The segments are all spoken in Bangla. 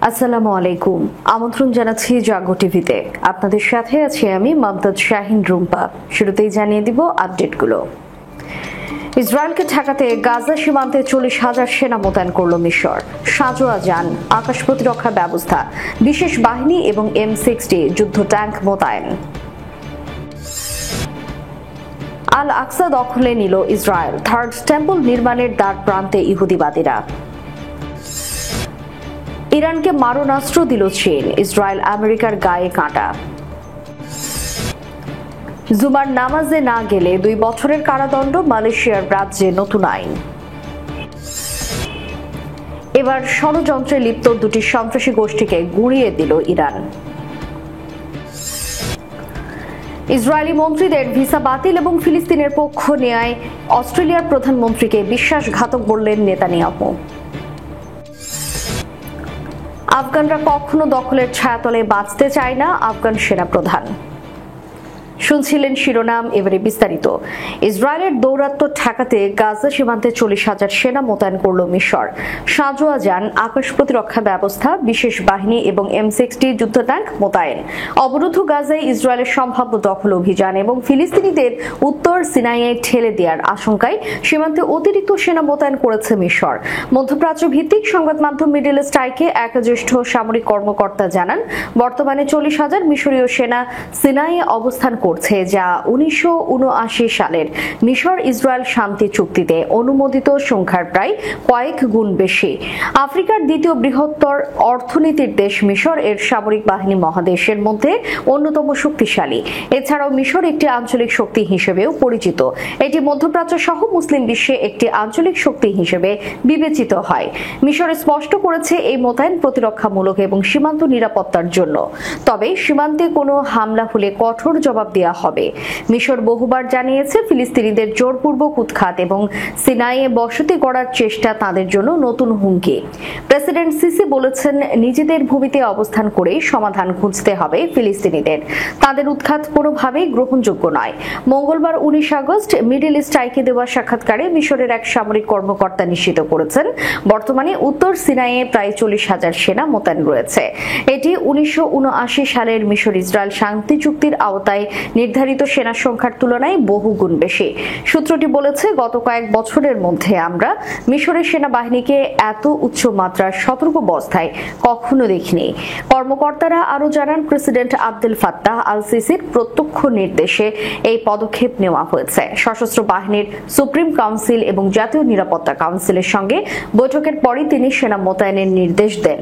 আসসালামু আলাইকুম। আমন্ত্রণ জানাচ্ছি জাগো টিভিতে। আপনাদের সাথে আছি আমি মমতাজ শাহিন রুম্পা। শুরুতেই জানিয়ে দিব আপডেটগুলো। ইসরায়েলকে ঠেকাতে গাজা সীমান্তে 40,000 সেনা মোতায়েন করল মিশর। সাঁজোয়া যান, আকাশ প্রতিরক্ষা ব্যবস্থা, বিশেষ বাহিনী এবং M60 যুদ্ধ ট্যাঙ্ক মোতায়েন। আল আকসা দখলে নিল ইসরায়েল। থার্ড টেম্পল নির্মাণের দ্বার প্রান্তে ইহুদিবাদীরা। ইরানকে মারণাস্ত্র দিল চীন। ইসরায়েল আমেরিকার গায়ে কাঁটা। জুমার নামাজে না গেলে 2 বছরের কারাদণ্ড। মালয়েশিয়ার রাজ্যে নতুন আইন। এবার ষড়যন্ত্রে লিপ্ত 2টি সন্ত্রাসী গোষ্ঠীকে গুঁড়িয়ে দিল ইরান। ইসরায়েলি মন্ত্রীদের ভিসা বাতিল এবং ফিলিস্তিনের পক্ষ নেয় অস্ট্রেলিয়ার প্রধানমন্ত্রীকে বিশ্বাসঘাতক বললেন নেতানিয়াহু। আফগানরা কখনো দখলের ছায়াতলে বাঁচতে চায় না, আফগান সেনাপ্রধান। শুনছিলেন শিরোনাম, এবারে বিস্তারিত। ইসরায়েলের দৌরাত্ম্য ঠেকাতে গাজা সীমান্তে 40,000 সেনা মোতায়েন করল মিশর। সাঁজোয়া যান, আকাশ প্রতিরক্ষা ব্যবস্থা, বিশেষ বাহিনী এবং M60 যুদ্ধ ট্যাঙ্ক মোতায়েন। অবরুদ্ধ গাজায় ইসরায়েলের সম্ভাব্য দখল অভিযান এবং ফিলিস্তিনিদের উত্তর সিনাইয়ে ঠেলে দেওয়ার আশঙ্কায় সীমান্তে অতিরিক্ত সেনা মোতায়েন করেছে মিশর। মধ্যপ্রাচ্য ভিত্তিক সংবাদ মাধ্যম মিডল ইস্ট আইকে এক জ্যেষ্ঠ সামরিক কর্মকর্তা জানান, বর্তমানে 40,000 মিশরীয় সেনা সিনাইয়ে অবস্থান করছে, যা 1979 সালের মিশর ইসরায়েল শান্তি চুক্তিতে অনুমোদিত সংখ্যার প্রায় কয়েক গুণ বেশি। আফ্রিকার দ্বিতীয় বৃহত্তর অর্থনীতির দেশ মিশর এর সামরিক বাহিনী মহাদেশের মধ্যে অন্যতম শক্তিশালী। এছাড়াও মিশর একটি আঞ্চলিক শক্তি হিসেবেও পরিচিত। এটি মধ্যপ্রাচ্য সহ মুসলিম বিশ্বে একটি আঞ্চলিক শক্তি হিসেবে বিবেচিত হয়। মিশর স্পষ্ট করেছে এই মোতায়েন প্রতিরক্ষামূলক এবং সীমান্ত নিরাপত্তার জন্য। তবে সীমান্তে কোনো হামলা হলে কঠোর জবাব দেওয়া হবে। মিশর বহুবার জানিয়েছে, ফিলিস্তিনিদের জোরপূর্বক উৎখাত এবং সিনাইয়ে বসতি গড়ার চেষ্টা তাদের জন্য নতুন হুমকি। প্রেসিডেন্ট সিসি বলেছেন, নিজেদের ভূমিতে অবস্থান করে সমাধান খুঁজতে হবে ফিলিস্তিনিদের। তাদের উৎখাত কোনোভাবেই গ্রহণযোগ্য নয়। মঙ্গলবার 19 আগস্ট মিডল ইস্ট আইকে দেওয়া সাক্ষাৎকারে মিশরের এক সামরিক কর্মকর্তা নিশ্চিত করেছেন, বর্তমানে উত্তর সিনাইয়ে প্রায় 40,000 সেনা মোতায়েন রয়েছে। এটি 1979 সালের মিশর ইসরায়েল শান্তি চুক্তির আওতায় নির্ধারিত সেনা সংখ্যার তুলনায় বহুগুণ বেশি। সূত্রটি বলেছে, গত কয়েক বছরের মধ্যে আমরা মিশরের সেনাবাহিনীকে এত উচ্চ মাত্রার সতর্ক অবস্থায় কখনো দেখিনি। কর্মকর্তারা আরও জানান, প্রেসিডেন্ট আব্দুল ফাত্তাহ আল সিসির প্রত্যক্ষ নির্দেশে এই পদক্ষেপ নেওয়া হয়েছে। সশস্ত্র বাহিনীর সুপ্রিম কাউন্সিল এবং জাতীয় নিরাপত্তা কাউন্সিলের সঙ্গে বৈঠকের পরই তিনি সেনা মোতায়েনের নির্দেশ দেন।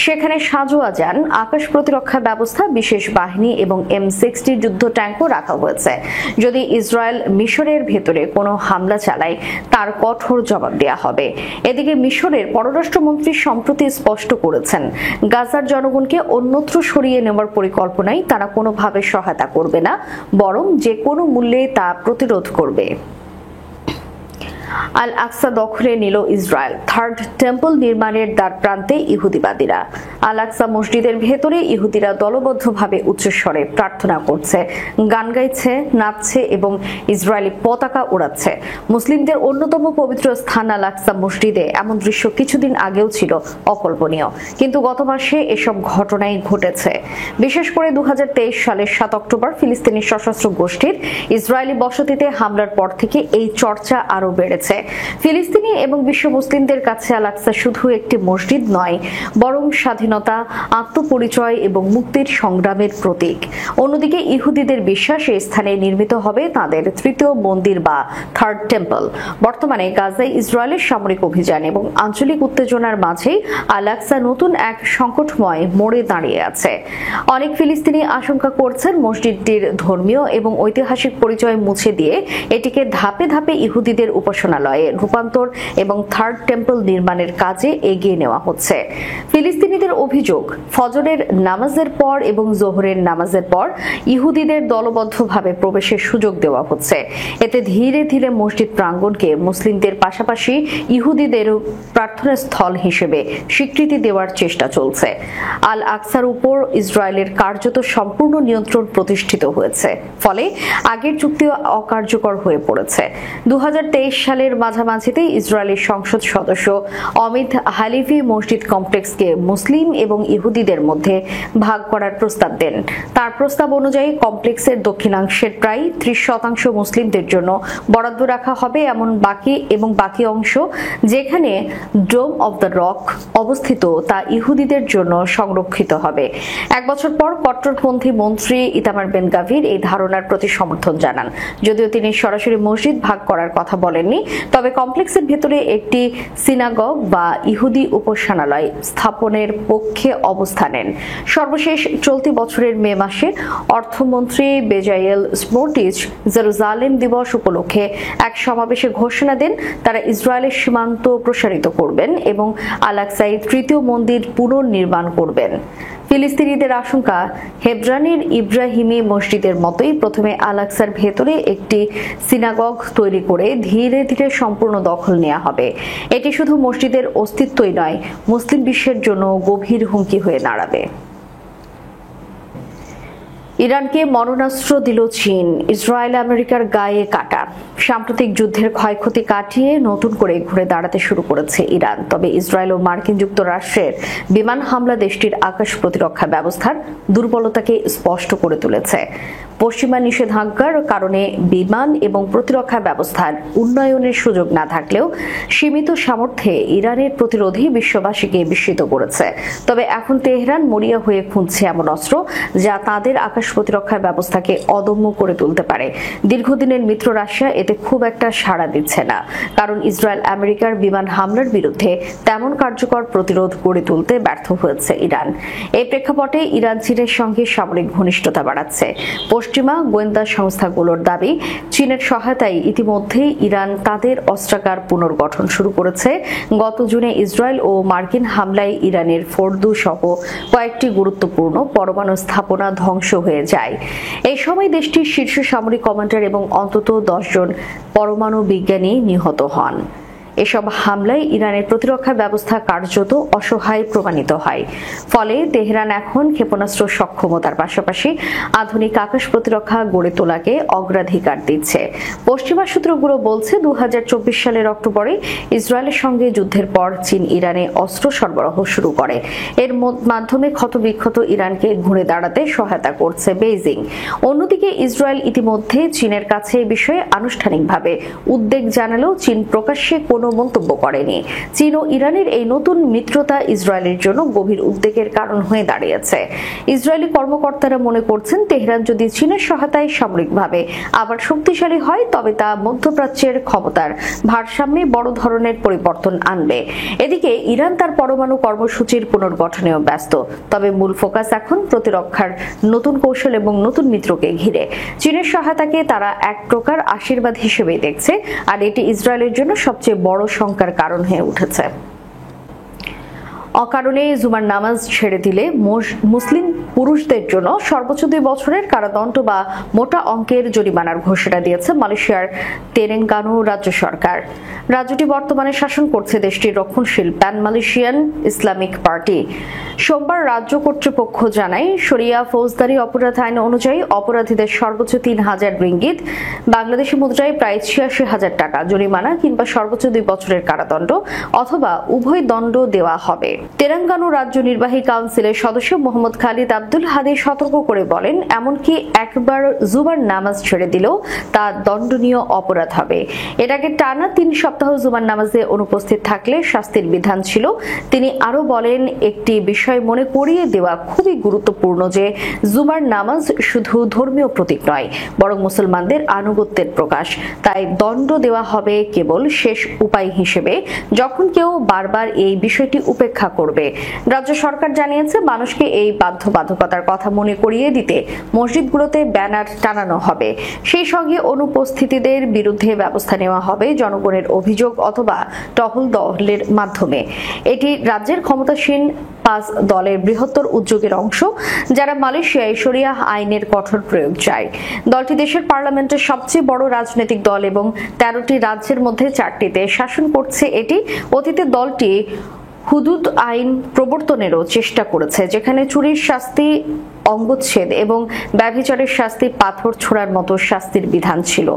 সেখানে সাঁজোয়া যান, আকাশ প্রতিরক্ষা ব্যবস্থা, বিশেষ বাহিনী এবং M60 যুদ্ধ ট্যাঙ্কও রাখা হয়েছে। যদি ইসরায়েল মিশরের ভেতরে কোনো হামলা চালায়, তার কঠোর জবাব দেওয়া হবে। এদিকে মিশরের পররাষ্ট্রমন্ত্রী সম্প্রতি স্পষ্ট করেছেন, গাজার জনগণকে অন্যত্র সরিয়ে নেওয়ার পরিকল্পনায় তারা কোনোভাবে সহায়তা করবে না, বরং যে কোনো মূল্যে তা প্রতিরোধ করবে। আল আকসা দখলে নিল ইসরায়েল। থার্ড টেম্পল নির্মাণের দ্বার প্রান্তে ইহুদিবাদীরা। আল আকসা মসজিদের ভেতরে ইহুদিরা দলবদ্ধভাবে উচ্চস্বরে প্রার্থনা করছে, গান গাইছে, নাচছে এবং ইসরায়েলি পতাকা উড়াচ্ছে। মুসলিমদের অন্যতম পবিত্র স্থান আল আকসা মসজিদে এমন দৃশ্য কিছুদিন আগেও ছিল অকল্পনীয়, কিন্তু গত মাসে এসব ঘটনাই ঘটেছে। বিশেষ করে 2023 সালের 7 অক্টোবর ফিলিস্তিনি সশস্ত্র গোষ্ঠীর ইসরায়েলি বসতিতে হামলার পর থেকে এই চর্চা আরো বেড়েছে। ফিলিস্তিনি এবং বিশ্ব মুসলিমদের কাছে আল আকসা শুধু একটি মসজিদ নয়, বরং স্বাধীনতা, আত্মপরিচয় এবং মুক্তির সংগ্রামের প্রতীক। অন্যদিকে ইহুদিদের বিশ্বাস এই স্থানে নির্মিত হবে তাদের তৃতীয় মন্দির বা থার্ড টেম্পল। বর্তমানে গাজায় ইসরায়েলের সামরিক অভিযান এবং আঞ্চলিক উত্তেজনার মাঝেই আল আকসা নতুন এক সংকটময় মোড়ে দাঁড়িয়ে আছে। অনেক ফিলিস্তিনি আশঙ্কা করছেন, মসজিদটির ধর্মীয় এবং ঐতিহাসিক পরিচয় মুছে দিয়ে এটিকে ধাপে ধাপে ইহুদিদের উপাসনালয়ে রূপান্তর এবং থার্ড টেম্পল নির্মাণের কাজে এগিয়ে নেওয়া হচ্ছে। ফিলিস্তিনিদের অভিযোগ, ফজরের নামাজের পর এবং জোহরের নামাজের পর ইহুদিদের দলবদ্ধভাবে প্রবেশের সুযোগ দেওয়া হচ্ছে। এতে ধীরে ধীরে মসজিদ প্রাঙ্গণকে মুসলিমদের পাশাপাশি ইহুদিদের প্রার্থনা স্থল হিসেবে স্বীকৃতি দেওয়ার চেষ্টা চলছে। আল আকসার উপর ইসরায়েলের কার্যত সম্পূর্ণ নিয়ন্ত্রণ প্রতিষ্ঠিত হয়েছে, ফলে আগের চুক্তি অকার্যকর হয়ে পড়েছে। 2023 সালে সালের মাঝামাঝিতে ইসরায়েলের সংসদ সদস্য অমিত হালিভি মসজিদ কমপ্লেক্সকে মুসলিম এবং ইহুদিদের মধ্যে ভাগ করার প্রস্তাব দেন। তার প্রস্তাব অনুযায়ী কমপ্লেক্সের দক্ষিণাংশের প্রায় 30% মুসলিমদের জন্য বরাদ্দ রাখা হবে, বাকি অংশ যেখানে ডোম অব দ্য রক অবস্থিত তা ইহুদিদের জন্য সংরক্ষিত হবে। এক বছর পর কট্টরপন্থী মন্ত্রী ইতামার বেন গাভির এই ধারণার প্রতি সমর্থন জানান। যদিও তিনি সরাসরি মসজিদ ভাগ করার কথা বলেননি, তবে কমপ্লেক্সের ভেতরে একটি সিনাগগ বা ইহুদি উপাসনালয় স্থাপনের পক্ষে অবস্থান নেন। সর্বশেষ চলতি বছরের মে মাসে অর্থমন্ত্রী বেজায়েল স্মোট্রিচ জেরুজালেম দিবস উপলক্ষে এক সমাবেশে ঘোষণা দেন তারা ইসরায়েলের সীমান্ত প্রসারিত করবেন এবং আল-আকসায় তৃতীয় মন্দির পুনর্নির্মাণ করবেন। ফিলিস্তিনিদের আশঙ্কা, হেব্রনের ইব্রাহিমি মসজিদের মতোই প্রথমে আল-আকসার ভেতরে একটি সিনাগগ তৈরি করে ধীরে ধীরে সম্পূর্ণ দখল নেওয়া হবে। এটি শুধু মসজিদের অস্তিত্বই নয়, মুসলিম বিশ্বের জন্য গভীর হুমকি হয়ে দাঁড়াবে। ইরানকে মরণাস্ত্র দিল চীন, ইসরায়েল আমেরিকার গায়ে কাটা। সাম্প্রতিক যুদ্ধের ক্ষয়ক্ষতি কাটিয়ে নতুন করে ঘুরে দাঁড়াতে শুরু করেছে ইরান। তবে ইসরায়েল ও মার্কিন যুক্তরাষ্ট্রের বিমান হামলা দেশটির আকাশ প্রতিরক্ষা ব্যবস্থার দুর্বলতাকে স্পষ্ট করে তুলেছে। পশ্চিমা নিষেধাজ্ঞার কারণে বিমান এবং প্রতিরক্ষা ব্যবস্থার উন্নয়নের সুযোগ না থাকলেও সীমিত সামর্থ্যে ইরানের প্রতিরোধী বিশ্ববাসীকে বিস্মিত করেছে। তবে এখন তেহরান মরিয়া হয়ে খুঁজছে এমন অস্ত্র যা তাদের আকাশ প্রতিরক্ষা ব্যবস্থাকে অদম্য করে তুলতে পারে। দীর্ঘদিনের মিত্র রাশিয়া এতে খুব একটা সাড়া দিচ্ছে না, কারণ ইসরায়েল আমেরিকার বিমান হামলার বিরুদ্ধে তেমন কার্যকর প্রতিরোধ গড়ে তুলতে ব্যর্থ হয়েছে ইরান। এই প্রেক্ষাপটে ইরান চীনের সঙ্গে সামরিক ঘনিষ্ঠতা বাড়াচ্ছে। পশ্চিমা গোয়েন্দা সংস্থাগুলোর দাবি, চীনের সহায়তায় ইতিমধ্যেই ইরান তাদের অস্ত্রাগার পুনর্গঠন শুরু করেছে। গত জুনে ইসরায়েল ও মার্কিন হামলায় ইরানের ফোর্দু সহ কয়েকটি গুরুত্বপূর্ণ পরমাণু স্থাপনা ধ্বংস হয়ে যায়। এই সময় দেশটির শীর্ষ সামরিক কমান্ডার এবং অন্তত 10 জন পরমাণু বিজ্ঞানী নিহত হন। এসব হামলায় ইরানের প্রতিরক্ষা ব্যবস্থা কার্যত অসহায় প্রমাণিত হয়। ফলে তেহরান এখন ক্ষেপণাস্ত্র সক্ষমতার পাশাপাশি আধুনিক আকাশ প্রতিরক্ষা গড়ে তোলাকে অগ্রাধিকার দিচ্ছে। পশ্চিমা সূত্রগুলো বলছে 2024 সালের অক্টোবরে ইসরায়েলের সঙ্গে যুদ্ধের পর চীন ইরানে অস্ত্র সরবরাহ শুরু করে। এর মাধ্যমে ক্ষতবিক্ষত ইরানকে ঘুরে দাঁড়াতে সহায়তা করছে বেইজিং। অন্যদিকে ইসরায়েল ইতিমধ্যে চীনের কাছে এ বিষয়ে আনুষ্ঠানিকভাবে উদ্বেগ জানালেও চীন প্রকাশ্যে কোনো মন্তব্য করেনি। চীন ও ইরানের এই নতুন মিত্রতা ইসরায়েলের জন্য গভীর উদ্বেগের কারণ হয়ে দাঁড়িয়েছে। ইসরায়েলি কর্মকর্তারা মনে করছেন, তেহরান যদি চীনের সহায়তায় সামরিকভাবে আবার শক্তিশালী হয় তবে তা মধ্যপ্রাচ্যের ক্ষমতার ভারসাম্যে বড় ধরনের পরিবর্তন আনবে। এদিকে ইরান তার পরমাণু কর্মসূচির পুনর্গঠনেও ব্যস্ত। তবে মূল ফোকাস এখন প্রতিরক্ষার নতুন কৌশল এবং নতুন মিত্রকে ঘিরে। চীনের সহায়তাকে তারা এক প্রকার আশীর্বাদ হিসেবেই দেখছে, আর এটি ইসরায়েলের জন্য সবচেয়ে বড় শঙ্কার কারণ হয়ে উঠেছে। অকারণে জুমার নামাজ ছেড়ে দিলে মুসলিম পুরুষদের জন্য সর্বোচ্চ 2 বছরের কারাদণ্ড বা মোটা অঙ্কের জরিমানার ঘোষণা দিয়েছে মালয়েশিয়ার তেরেঙ্গানু রাজ্য সরকার। রাজ্যটি বর্তমানে শাসন করছে দেশটির রক্ষণশীল প্যান মালয়েশিয়ান ইসলামিক পার্টি। সোমবার রাজ্য কর্তৃপক্ষ জানায়, শরিয়া ফৌজদারি অপরাধ আইন অনুযায়ী অপরাধীদের সর্বোচ্চ 3000 রিঙ্গিত, বাংলাদেশি মুদ্রায় প্রায় 86,000 টাকা জরিমানা কিংবা সর্বোচ্চ 2 বছরের কারাদণ্ড অথবা উভয় দণ্ড দেওয়া হবে। তেরেঙ্গানু রাজ্য নির্বাহী কাউন্সিলের সদস্য মোহাম্মদ খালিদ আব্দুল হাদি সতর্ক করে বলেন, এমনকি একবার জুমার নামাজ ছেড়ে দিলেও তা দণ্ডনীয় অপরাধ হবে। এর আগে টানা 3 সপ্তাহ জুমার নামাজে অনুপস্থিত থাকলে শাস্তির বিধান ছিল। তিনি আরো বলেন, একটি বিষয় মনে করিয়ে দেওয়া খুবই গুরুত্বপূর্ণ যে জুমার নামাজ শুধু ধর্মীয় প্রতীক নয়, বরং মুসলমানদের আনুগত্যের প্রকাশ। তাই দণ্ড দেওয়া হবে কেবল শেষ উপায় হিসেবে, যখন কেউ বারবার এই বিষয়টি উপেক্ষা করবে। রাজ্য সরকার জানিয়েছে, মানুষকে এই বাধ্যবাধকতার কথা মনে করিয়ে দিতে মসজিদগুলোতে ব্যানার টানানো হবে। সেই সঙ্গে অনুপস্থিতিদের বিরুদ্ধে ব্যবস্থা নেওয়া হবে জনগণের অভিযোগ অথবা টহল দলের মাধ্যমে। এটি রাজ্যের ক্ষমতাসীন 5 দলের বৃহত্তর উদ্যোগের অংশ, যারা মালয়েশিয়ায় শরিয়াহ আইনের কঠোর প্রয়োগ চায়। দলটি দেশের পার্লামেন্টের সবচেয়ে বড় রাজনৈতিক দল এবং 13টি রাজ্যের মধ্যে 4টিতে শাসন করছে। এটি অতীতে দলটি হুদুদ আইন প্রবর্তনেরও চেষ্টা করেছে, যেখানে চুরির শাস্তি অঙ্গচ্ছেদ এবং ব্যভিচারের শাস্তি পাথর ছোড়ার মতো শাস্তির বিধান ছিল।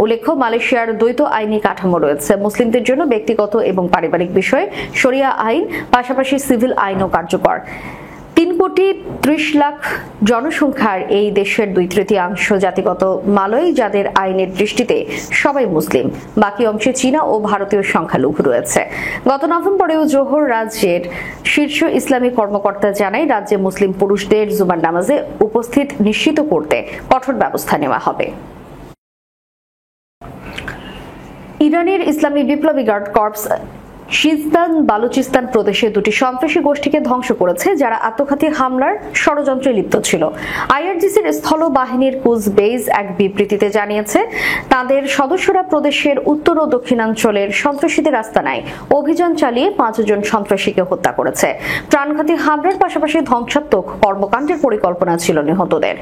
উল্লেখ্য, মালয়েশিয়ার দ্বৈত আইনি কাঠামো রয়েছে। মুসলিমদের জন্য ব্যক্তিগত এবং পারিবারিক বিষয়ে শরিয়া আইন, পাশাপাশি সিভিল আইনও কার্যকর। 3,30,00,000 জনসংখ্যার এই দেশের 2/3 জাতিগত মালয়, যাদের আইনের দৃষ্টিতে সবাই মুসলিম। বাকি অংশে চীনা ও ভারতীয় সংখ্যালঘু রয়েছে। গত নভেম্বরেও জোহর রাজ্যের শীর্ষ ইসলামী কর্মকর্তা জানায়, রাজ্যে মুসলিম পুরুষদের জুমার নামাজে উপস্থিত নিশ্চিত করতে কঠোর ব্যবস্থা নেওয়া হবে। ইরানের ইসলামী বিপ্লবী গার্ড কর্পস সিস্তান বালুচিস্তান প্রদেশে 2টি সন্ত্রাসী গোষ্ঠীকে ধ্বংস করেছে, যারা আত্মঘাতী হামলার ষড়যন্ত্রে লিপ্ত ছিল। আইআরজিসির স্থল বাহিনীর কুজ বেইজ এক বিবৃতিতে জানিয়েছে, তাদের সদস্যরা প্রদেশের উত্তর ও দক্ষিণাঞ্চলের সন্ত্রাসীদের আস্তানায় অভিযান চালিয়ে 5 জন সন্ত্রাসীকে হত্যা করেছে। প্রাণঘাতী হামলার পাশাপাশি ধ্বংসাত্মক কর্মকাণ্ডের পরিকল্পনা ছিল নিহতদের।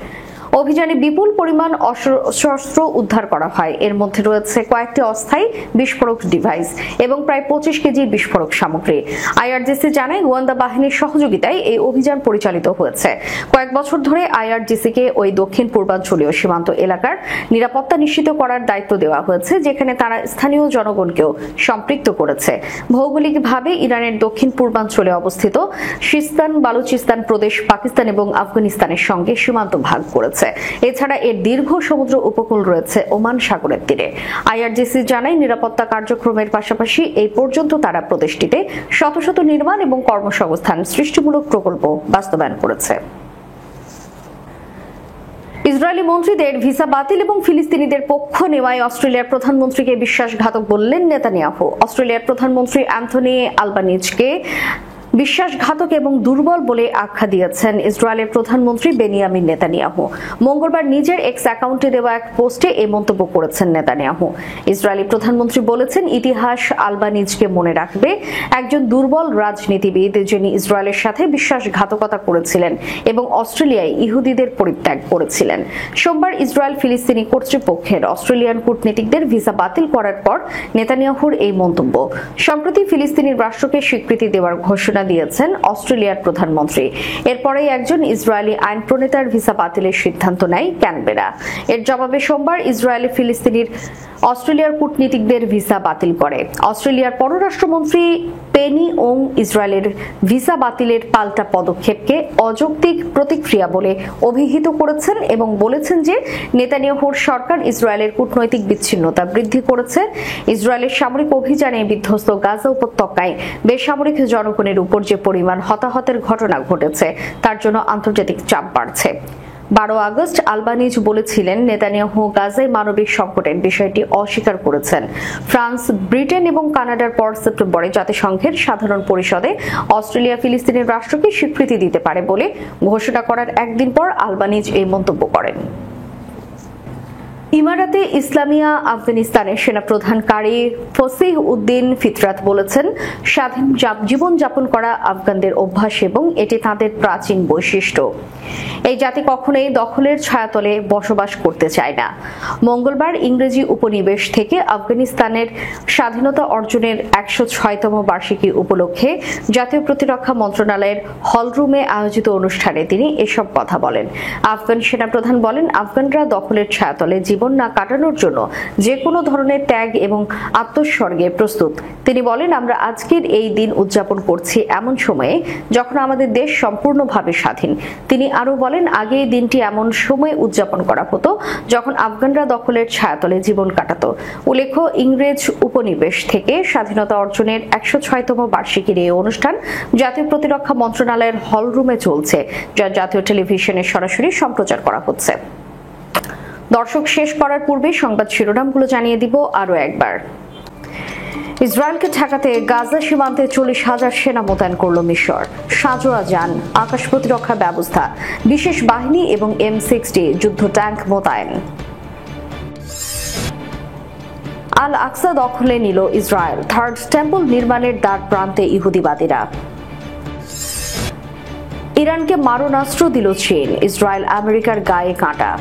অভিযানে বিপুল পরিমাণ অস্ত্র উদ্ধার করা হয়। এর মধ্যে রয়েছে কয়েকটি অস্থায়ী বিস্ফোরক ডিভাইস এবং প্রায় 25 কেজি বিস্ফোরক সামগ্রী। আইআরজিসি জানায়, গোয়েন্দা বাহিনীর সহযোগিতায় এই অভিযান পরিচালিত হয়েছে। কয়েক বছর ধরে আইআরজিসিকে ওই দক্ষিণ পূর্বাঞ্চলীয় সীমান্ত এলাকার নিরাপত্তা নিশ্চিত করার দায়িত্ব দেওয়া হয়েছে, যেখানে তারা স্থানীয় জনগণকেও সম্পৃক্ত করেছে। ভৌগোলিকভাবে ইরানের দক্ষিণ পূর্বাঞ্চলে অবস্থিত সিস্তান বালুচিস্তান প্রদেশ পাকিস্তান এবং আফগানিস্তানের সঙ্গে সীমান্ত ভাগ করেছে। এছাড়া এর দীর্ঘ সমুদ্র উপকূল রয়েছে ওমান সাগরের তীরে। আইআরজিসি জানায়, নিরাপত্তা কার্যক্রমের পাশাপাশি এই পর্যন্ত তারা প্রদেশটিতে শত শত নির্মাণ এবং কর্মসংস্থান সৃষ্টিমূলক প্রকল্প বাস্তবায়ন করেছে। ইসরায়েলি মন্ত্রীদের ভিসা বাতিল এবং ফিলিস্তিনিদের পক্ষ নেওয়ায় অস্ট্রেলিয়ার প্রধানমন্ত্রীকে বিশ্বাসঘাতক বললেন নেতানিয়াহু। অস্ট্রেলিয়ার প্রধানমন্ত্রী অ্যান্থনি আলবানিজকে বিশ্বাসঘাতক এবং দুর্বল বলে আখ্যা দিয়েছেন ইসরায়েলের প্রধানমন্ত্রী বেনিয়ামিন নেতানিয়াহু। মঙ্গলবার নিজের এক্স অ্যাকাউন্টে দেওয়া এক পোস্টে এই মন্তব্য করেছেন নেতানিয়াহু। ইসরায়েলি প্রধানমন্ত্রী বলেছেন, ইতিহাস আলবানিজকে মনে রাখবে, একজন দুর্বল রাজনীতিবিদ যিনি ইসরায়েলের সাথে বিশ্বাসঘাতকতা করেছিলেন এবং অস্ট্রেলিয়ায় ইহুদিদের পরিত্যাগ করেছিলেন। সোমবার ইসরায়েল ফিলিস্তিনি কর্তৃপক্ষের অস্ট্রেলিয়ান কূটনীতিকদের ভিসা বাতিল করার পর নেতানিয়াহুর এই মন্তব্য। সম্প্রতি ফিলিস্তিনির রাষ্ট্রকে স্বীকৃতি দেওয়ার ঘোষণা দিয়েছেন অস্ট্রেলিয়ার প্রধানমন্ত্রী। এরপরেই একজন ইসরায়েলি আইন প্রণেতার ভিসা বাতিলের সিদ্ধান্ত নেয় ক্যানবেরা। এর জবাবে সোমবার ইসরায়েলি ফিলিস্তিনির অস্ট্রেলিয়ার কূটনীতিকদের ভিসা বাতিল করে। অস্ট্রেলিয়ার পররাষ্ট্রমন্ত্রী পেনি ওং ইসরায়েলের ভিসা বাতিলের পাল্টা পদক্ষেপকে অযৌক্তিক প্রতিক্রিয়া বলে অভিহিত করেছেন এবং বলেছেন যে নেতানিয়াহুর সরকার ইসরায়েলের কূটনৈতিক বিচ্ছিন্নতা বৃদ্ধি করেছে। ইসরায়েলের সামরিক অভিযানে বিধ্বস্ত গাজা উপত্যকায় বেসামরিক জনগণের উপর যে পরিমাণ হতাহতের ঘটনা ঘটেছে, তার জন্য আন্তর্জাতিক চাপ বাড়ছে। 12 আগস্ট আলবানিজ বলেছিলেন, নেতানিয়াহু গাজায় মানবিক সংকটের বিষয়টি অস্বীকার করেছেন। ফ্রান্স, ব্রিটেন এবং কানাডার পর সেপ্টেম্বরে জাতিসংঘের সাধারণ পরিষদে অস্ট্রেলিয়া ফিলিস্তিনের রাষ্ট্রকে স্বীকৃতি দিতে পারে বলে ঘোষণা করার একদিন পর আলবানিজ এই মন্তব্য করেন। ইমারাতে ইসলামিয়া আফগানিস্তানের সেনাপ্রধান কারি ফসিহ উদ্দিন ফিতরাত বলেছেন, স্বাধীন জীবনযাপন করা আফগানদের অভ্যাস এবং এটি তাদের প্রাচীন বৈশিষ্ট্য। এই জাতি কখনোই দখলের ছায়াতলে বসবাস করতে চায় না। মঙ্গলবার ইংরেজি উপনিবেশ থেকে আফগানিস্তানের স্বাধীনতা অর্জনের 106তম বার্ষিকী উপলক্ষে জাতীয় প্রতিরক্ষা মন্ত্রণালয়ের হলরুমে আয়োজিত অনুষ্ঠানে তিনি এসব কথা বলেন। আফগান সেনাপ্রধান বলেন, আফগানরা দখলের ছায়াতলে জীবন না কাটানোর জন্য যে কোনো ধরনের ত্যাগ এবং আত্মোৎসর্গে প্রস্তুত। তিনি বলেন, আমরা আজকের এই দিন উদযাপন করছি এমন সময়ে যখন আমাদের দেশ সম্পূর্ণভাবে স্বাধীন। তিনি আরো বলেন, আগে এই দিনটি এমন সময় উদযাপন করা হতো যখন আফগানরা দখলের ছায়াতলে জীবন কাটাতো। উল্লেখ্য, ইংরেজ উপনিবেশ থেকে স্বাধীনতা অর্জনের 106তম বার্ষিকীর এই অনুষ্ঠান জাতীয় প্রতিরক্ষা মন্ত্রণালয়ের হলরুমে চলছে, যা জাতীয় টেলিভিশনে সরাসরি সম্প্রচার করা হচ্ছে। দর্শক, শেষ করার পূর্বে সংবাদ শিরোনামগুলো জানিয়ে দিব আরো একবার। ইসরায়েলকে ঠেকাতে গাজা সীমান্তে 40,000 সেনা মোতায়েন করল মিশর। সাঁজোয়া যান, আকাশ প্রতিরক্ষা ব্যবস্থা, বিশেষ বাহিনী এবং M60 যুদ্ধ ট্যাঙ্ক মোতায়েন। আল আকসা দখলে নিল ইসরায়েল, থার্ড টেম্পল নির্মাণের দ্বার প্রান্তে ইহুদিবাদীরা। ইরানকে মারণাস্ত্র দিল চীন, ইসরায়েল আমেরিকার গায়ে কাঁটা।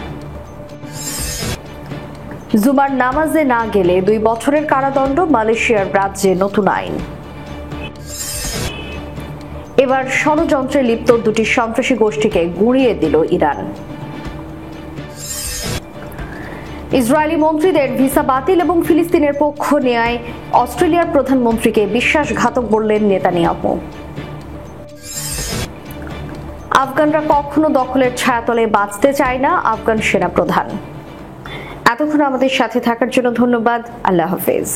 জুমার নামাজে না গেলে 2 বছরের কারাদণ্ড, মালয়েশিয়ার রাজ্যে নতুন আইন। এবার ষড়যন্ত্রে লিপ্ত দুটি সন্ত্রাসী গোষ্ঠীকে গুঁড়িয়ে দিল ইরান। ইসরায়েলি মন্ত্রীদের ভিসা বাতিল এবং ফিলিস্তিনের পক্ষ নেয়ায় অস্ট্রেলিয়ার প্রধানমন্ত্রীকে বিশ্বাসঘাতক বললেন নেতানিয়াহু। আফগানরা কখনো দখলের ছায়াতলে বাঁচতে চায় না, আফগান সেনাপ্রধান। এতক্ষণ আমাদের সাথে থাকার জন্য ধন্যবাদ। আল্লাহ হাফেজ।